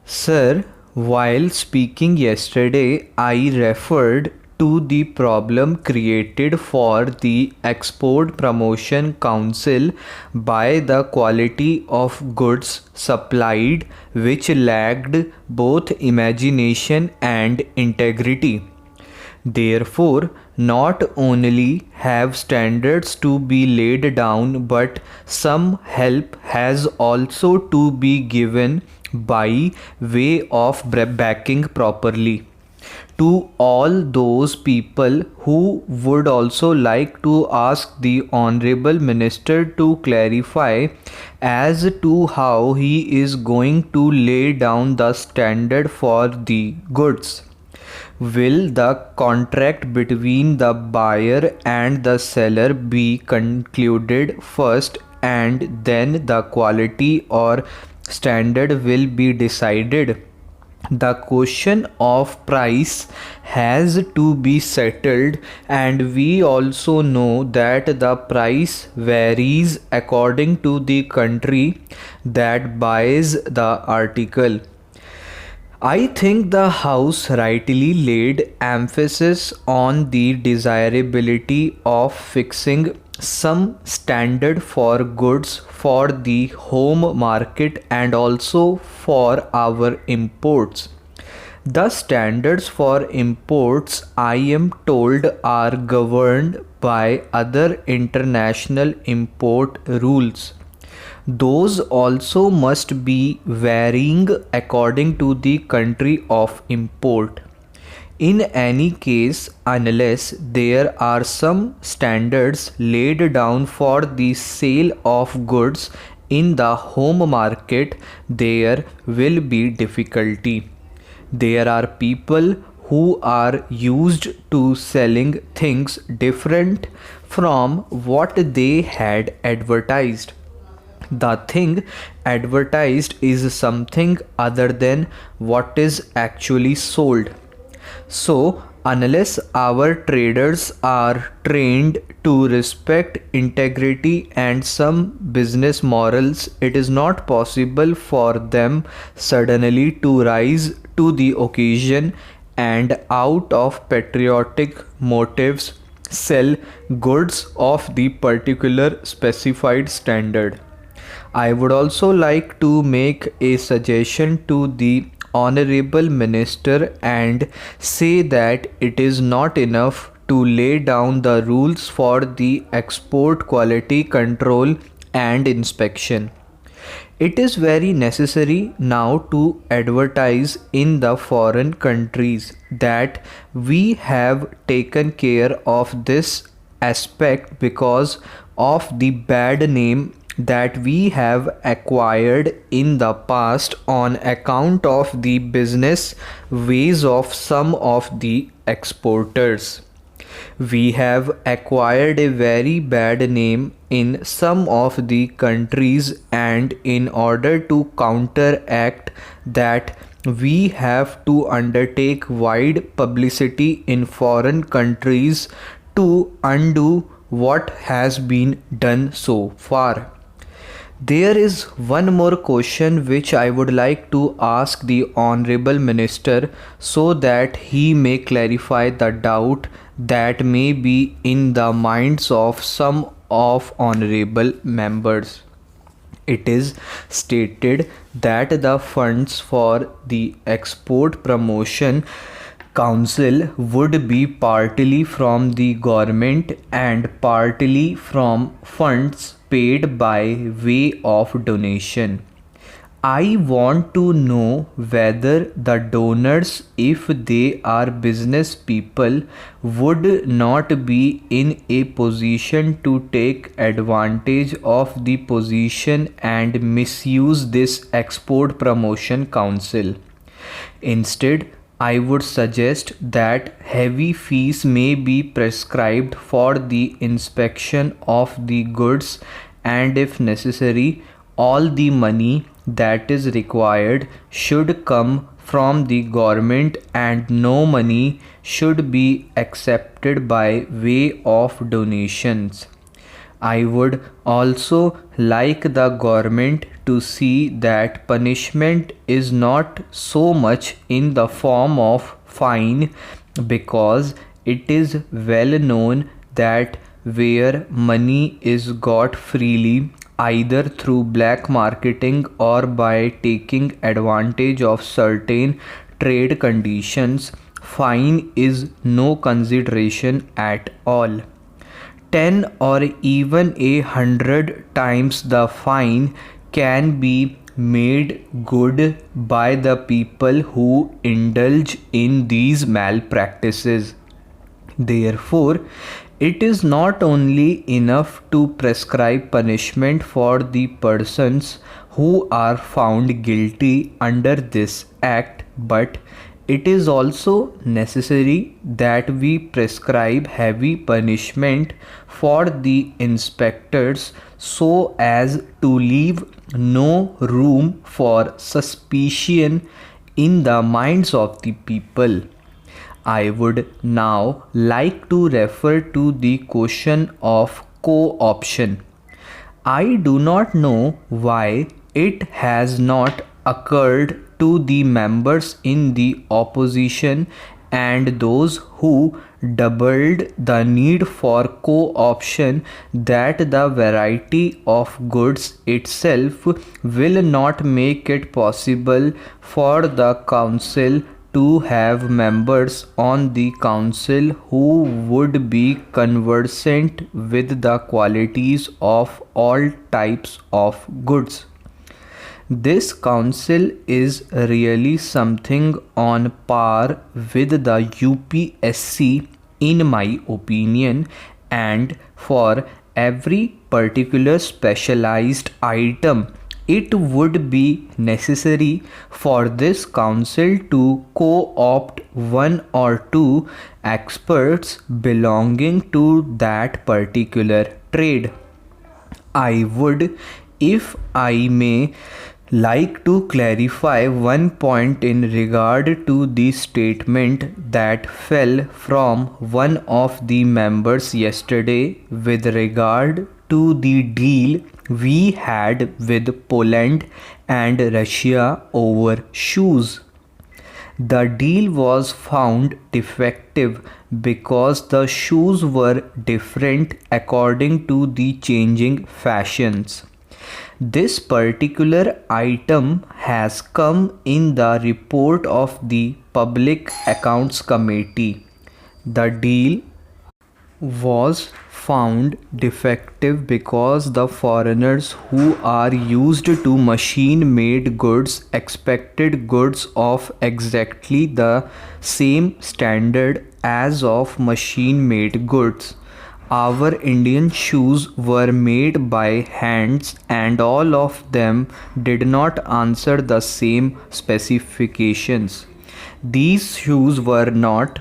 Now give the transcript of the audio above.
Sir, while speaking yesterday, I referred to the problem created for the Export Promotion Council by the quality of goods supplied, which lacked both imagination and integrity. Therefore, not only have standards to be laid down, but some help has also to be given by way of backing properly. To all those people who would also like to ask the Honorable Minister to clarify as to how he is going to lay down the standard for the goods. Will the contract between the buyer and the seller be concluded first and then the quality or standard will be decided? The question of price has to be settled, and we also know that the price varies according to the country that buys the article. I think the House rightly laid emphasis on the desirability of fixing some standard for goods for the home market and also for our imports. The standards for imports, I am told, are governed by other international import rules. Those also must be varying according to the country of import. In any case, unless there are some standards laid down for the sale of goods in the home market, there will be difficulty. There are people who are used to selling things different from what they had advertised. The thing advertised is something other than what is actually sold. So, unless our traders are trained to respect integrity and some business morals, it is not possible for them suddenly to rise to the occasion and out of patriotic motives sell goods of the particular specified standard. I would also like to make a suggestion to the Honorable Minister and say that it is not enough to lay down the rules for the export quality control and inspection. It is very necessary now to advertise in the foreign countries that we have taken care of this aspect because of the bad name that we have acquired in the past on account of the business ways of some of the exporters. We have acquired a very bad name in some of the countries, and in order to counteract that, we have to undertake wide publicity in foreign countries to undo what has been done so far. There is one more question which I would like to ask the Honorable Minister so that he may clarify the doubt that may be in the minds of some of honorable members. It is stated that the funds for the Export Promotion Council would be partly from the government and partly from funds paid by way of donation. I want to know whether the donors, if they are business people, would not be in a position to take advantage of the position and misuse this Export Promotion Council. Instead, I would suggest that heavy fees may be prescribed for the inspection of the goods, and if necessary, all the money that is required should come from the government and no money should be accepted by way of donations. I would also like the government to see that punishment is not so much in the form of fine, because it is well known that where money is got freely, either through black marketing or by taking advantage of certain trade conditions, fine is no consideration at all. 10 or even 100 times the fine can be made good by the people who indulge in these malpractices. Therefore, it is not only enough to prescribe punishment for the persons who are found guilty under this act, but it is also necessary that we prescribe heavy punishment for the inspectors so as to leave no room for suspicion in the minds of the people. I would now like to refer to the question of co-option. I do not know why it has not occurred to the members in the opposition and those who doubled the need for co-option that the variety of goods itself will not make it possible for the council to have members on the council who would be conversant with the qualities of all types of goods. This council is really something on par with the UPSC in my opinion, and for every particular specialized item it would be necessary for this council to co-opt one or two experts belonging to that particular trade. I would, if I may, like to clarify one point in regard to the statement that fell from one of the members yesterday with regard to the deal we had with Poland and Russia over shoes. The deal was found defective because the shoes were different according to the changing fashions. This particular item has come in the report of the Public Accounts Committee. The deal was found defective because the foreigners who are used to machine made goods expected goods of exactly the same standard as of machine made goods. Our Indian shoes were made by hands and all of them did not answer the same specifications. These shoes were not